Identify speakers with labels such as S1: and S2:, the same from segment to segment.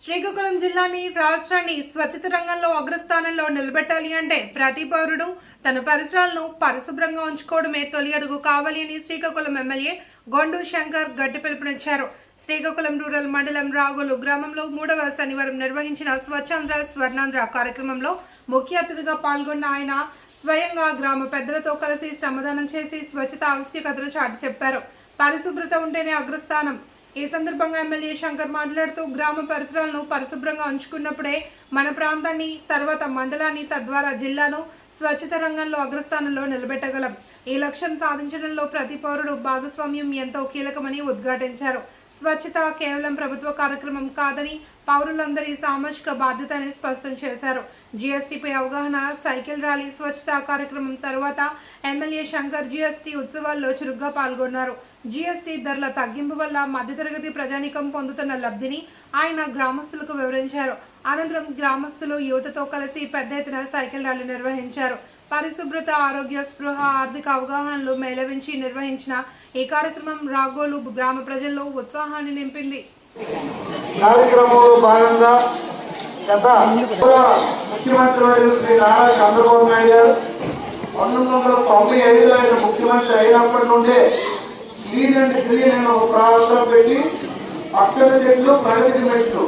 S1: శ్రీకాకుళం జిల్లాని రాష్ట్రాన్ని స్వచ్ఛత రంగంలో అగ్రస్థానంలో నిలబెట్టాలి అంటే ప్రతి పౌరుడు తన పరిసరాలను పరిశుభ్రంగా ఉంచుకోవడమే తొలి అడుగు కావాలి అని శ్రీకాకుళం ఎమ్మెల్యే గొండు శంకర్ గట్టి పిలుపునిచ్చారు. శ్రీకాకుళం రూరల్ మండలం రాగోలు గ్రామంలో 3వ శనివారం నిర్వహించిన స్వచ్ఛాంధ్ర స్వర్ణాంధ్ర కార్యక్రమంలో ముఖ్య అతిథిగా పాల్గొన్న ఆయన స్వయంగా గ్రామ పెద్దలతో కలిసి శ్రమదానం చేసి స్వచ్ఛత ఆవశ్యకతను చాటి చెప్పారు. పరిశుభ్రత ఉంటేనే అగ్రస్థానం. ఈ సందర్భంగా ఎమ్మెల్యే శంకర్ మాట్లాడుతూ గ్రామ పరిసరాలను పరిశుభ్రంగా ఉంచుకున్నప్పుడే మన ప్రాంతాన్ని, తర్వాత మండలాన్ని, తద్వారా జిల్లాను స్వచ్ఛత రంగంలో అగ్రస్థానంలో నిలబెట్టగలం. ఈ లక్ష్యం సాధించడంలో ప్రతి పౌరుడు భాగస్వామ్యం ఎంతో కీలకమని ఉద్ఘాటించారు. స్వచ్ఛత కేవలం ప్రభుత్వ కార్యక్రమం కాదని పౌరులందరి సామాజిక బాధ్యత అని స్పష్టం చేశారు. జీఎస్టీపై అవగాహన, సైకిల్ ర్యాలీ, స్వచ్ఛత కార్యక్రమం తర్వాత ఎమ్మెల్యే శంకర్ జీఎస్టీ ఉత్సవాల్లో చురుగ్గా పాల్గొన్నారు. జీఎస్టీ ధరల తగ్గింపు వల్ల మధ్యతరగతి ప్రజానీకం పొందుతున్న లబ్ధిని ఆయన గ్రామస్తులకు వివరించారు. అనంతరం గ్రామస్తులు యువతతో కలిసి పెద్ద ఎత్తున సైకిల్ ర్యాలీ నిర్వహించారు. పరిశుభ్రత, ఆరోగ్య, స్పృహ, ఆర్థిక అవగాహనలు మేళవించి నిర్వహించిన ఈ కార్యక్రమం రాగోలు గ్రామ ప్రజల్లో ఉత్సాహాన్ని నింపింది.
S2: కార్యక్రమంలో భాగంగా గత ముఖ్యమంత్రి శ్రీ నారా చంద్రబాబు నాయుడు గారు 1995లో ఆయన ముఖ్యమంత్రి అయినప్పటి నుండే క్లీన్ అండ్ గ్రీన్ అనే ఒక ప్రారంభం పెట్టి పచ్చడి చెట్లు ప్రగతి మెట్లు,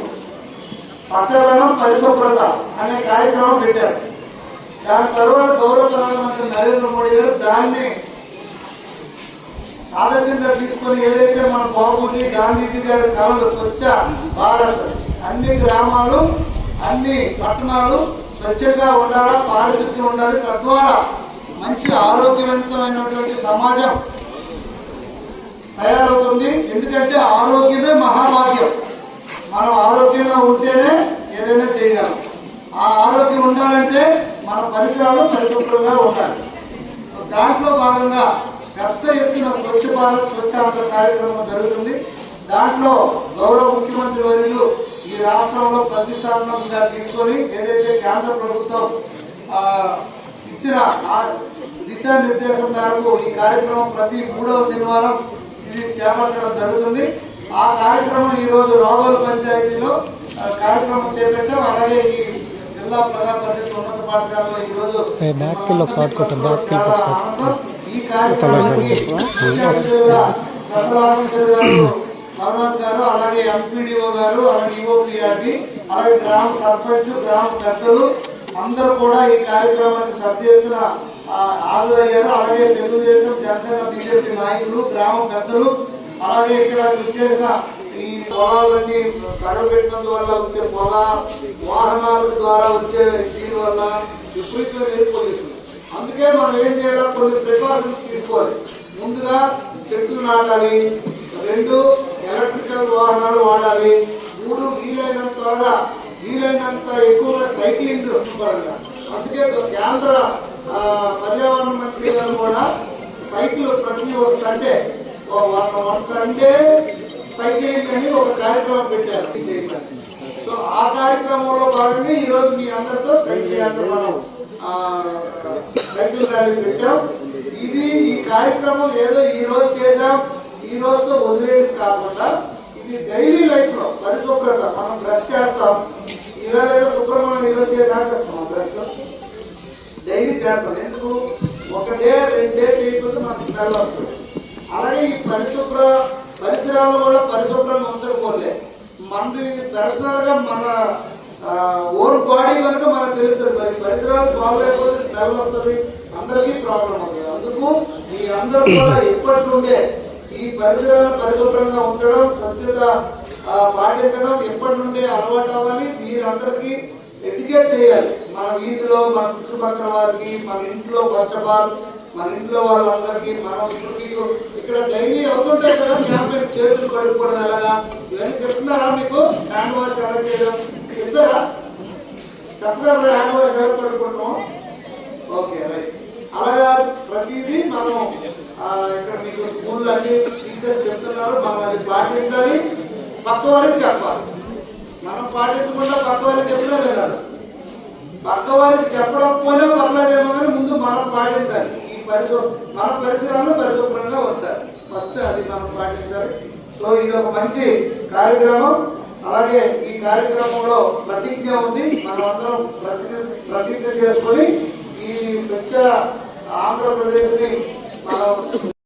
S2: పచ్చదనం పరిశుభ్రత అనే కార్యక్రమం పెట్టారు. దాని తర్వాత గౌరవ ప్రధానమంత్రి నరేంద్ర మోడీ గారు దాన్ని ఆదర్శంగా తీసుకొని ఏదైతే మన బాబుజీ గాంధీజీ గారి కళలు స్వచ్ఛ భారత్, అన్ని గ్రామాలు, అన్ని పట్టణాలు స్వచ్ఛంగా ఉండాలా, పారిశుద్ధ్యం ఉండాలి, తద్వారా మంచి ఆరోగ్యవంతమైనటువంటి సమాజం తయారవుతుంది. ఎందుకంటే ఆరోగ్యమే మహాభాగ్యం. మనం ఆరోగ్యంగా ఉంటేనే ఏదైనా చేయగలం. ఆ ఆరోగ్యం ఉండాలంటే మన పరిసరాలు పరిశుభ్రంగా ఉండాలి. దాంట్లో భాగంగా పెద్ద ఎత్తున స్వచ్ఛ భారత్ స్వచ్ఛాంధ్ర కార్యక్రమం జరుగుతుంది. దాంట్లో గౌరవ ముఖ్యమంత్రి వర్యులు ఈ రాష్ట్రంలో ప్రతిష్టాత్మకంగా తీసుకొని ఏదైతే కేంద్ర ప్రభుత్వం ఇచ్చిన దిశానిర్దేశం మేరకు ఈ కార్యక్రమం ప్రతి 3వ శనివారం ఇది చేపట్టడం జరుగుతుంది. ఆ కార్యక్రమం ఈరోజు రాగోలు పంచాయతీలో కార్యక్రమం చేపట్టాం. అలాగే ఈ జిల్లా ప్రజా పరిషత్ ఉన్నత పాఠశాలలో ఈరోజు ఈ కార్యక్రమానికి నవరాజ్ గారు, అలాగే ఎంపీడీఓ గారు, అలాగే ఈఓపీఆర్డి, అలాగే గ్రామ సర్పంచ్, గ్రామ పెద్దలు అందరూ కూడా ఈ కార్యక్రమానికి పెద్ద ఎత్తున హాజరయ్యారు. అలాగే తెలుగుదేశం, జనసేన, బీజేపీ నాయకులు, గ్రామ పెద్దలు, అలాగే ఇక్కడ వచ్చేసిన ఈ పొలాలన్నీ తగలబెట్టడం వల్ల వచ్చే వాహనాల ద్వారా వచ్చే దీని వల్ల విపరీతంగా ఏర్పడుతుంది. అందుకే మనం ఏం చేయాలి, కొన్ని ప్రికాషన్స్ తీసుకోవాలి. ముందుగా చెట్లు నాటాలి, 2 ఎలక్ట్రికల్ వాహనాలు వాడాలి, 3 వీలైనంత ఎక్కువగా సైక్లింగ్ పడాలి. అందుకే కేంద్ర పర్యావరణ మంత్రి గారు కూడా సైకిల్ ప్రతి ఒక సండే సైక్లింగ్ అని ఒక కార్యక్రమం పెట్టారు. సో ఆ కార్యక్రమంలో భాగంగా ఈరోజు మీ అందరితో సైకిల్ ర్యాలీ పెట్టాం. ఈ కార్యక్రమం ఏదో ఈ రోజు చేసాం, ఈ రోజుతో వదిలేది కాకుండా ఇది డైలీ లైఫ్ లో పరిశుభ్రత. మనం బ్రష్ చేస్తాం, ఇలా లేదా శుభ్రమైన ఈరోజు చేసాం, బ్రష్ డైలీ చేస్తాం. ఎందుకు? 1 డే 2 డే చేయకపోతే మనకు స్మెల్ వస్తుంది. అలాగే ఈ పరిసరాలు కూడా పరిశుభ్రంగా ఉంచకపోతే మనది పర్సనల్ గా మన ఓన్ బాడీ కనుక మనకు తెలుస్తుంది. మరి పరిసరాలు బాగలేకపోతే స్మెల్ వస్తుంది, అందరికీ ప్రాబ్లం అవుతుంది. అందుకు ఈ అందరూ కూడా ఎప్పటి నుండే ఈ పరిసరాలను పరిశుభ్రంగా ఉంచడం, స్వచ్ఛత పాటించడం ఎప్పటి నుండి అలవాటు అవ్వాలి. మీరందరికీ ఎడ్యుకేట్ చేయాలి. మన వీధిలో, మన చుట్టుపక్కల వారికి, మన ఇంట్లో కష్టపాలు, మన ఇంట్లో వాళ్ళందరికీ మనం మీకు ఇక్కడ డైలీ అవుతుంటాయి కదా, క్యాంపెయిన్ చేతులు కడుక్కోవడం ఎలాగా ఇవన్నీ చెప్తున్నారా? మీకు హ్యాండ్ వాష్ ఎలా చేయడం చెప్తారా? చెప్పగలరా? హ్యాండ్ వాష్ ఎలా కడుక్కుంటాం? Okay, right. అలాగా ప్రతిదీ మనం ఇక్కడ మీకు స్కూల్ అన్ని టీచర్స్ చెప్తున్నారు, మనం అది పాటించాలి, పక్క వారికి చెప్పాలి. మనం పాటించకుండా పక్క వారికి చెప్పినా వెళ్ళాలి. పక్క వారికి చెప్పడం పోలే పర్లేదేమో కానీ ముందు మనం పాటించాలి. మన పరిసరాలను పరిశుభ్రంగా ఉంచాలి. ఫస్ట్ అది మనం పాటించాలి. సో ఇది ఒక మంచి కార్యక్రమం. అలాగే ఈ కార్యక్రమంలో ప్రతిజ్ఞ ఉంది. మనం అందరం ప్రతిజ్ఞ చేసుకొని ఈ స్వచ్ఛ ఆంధ్రప్రదేశ్ ని మనం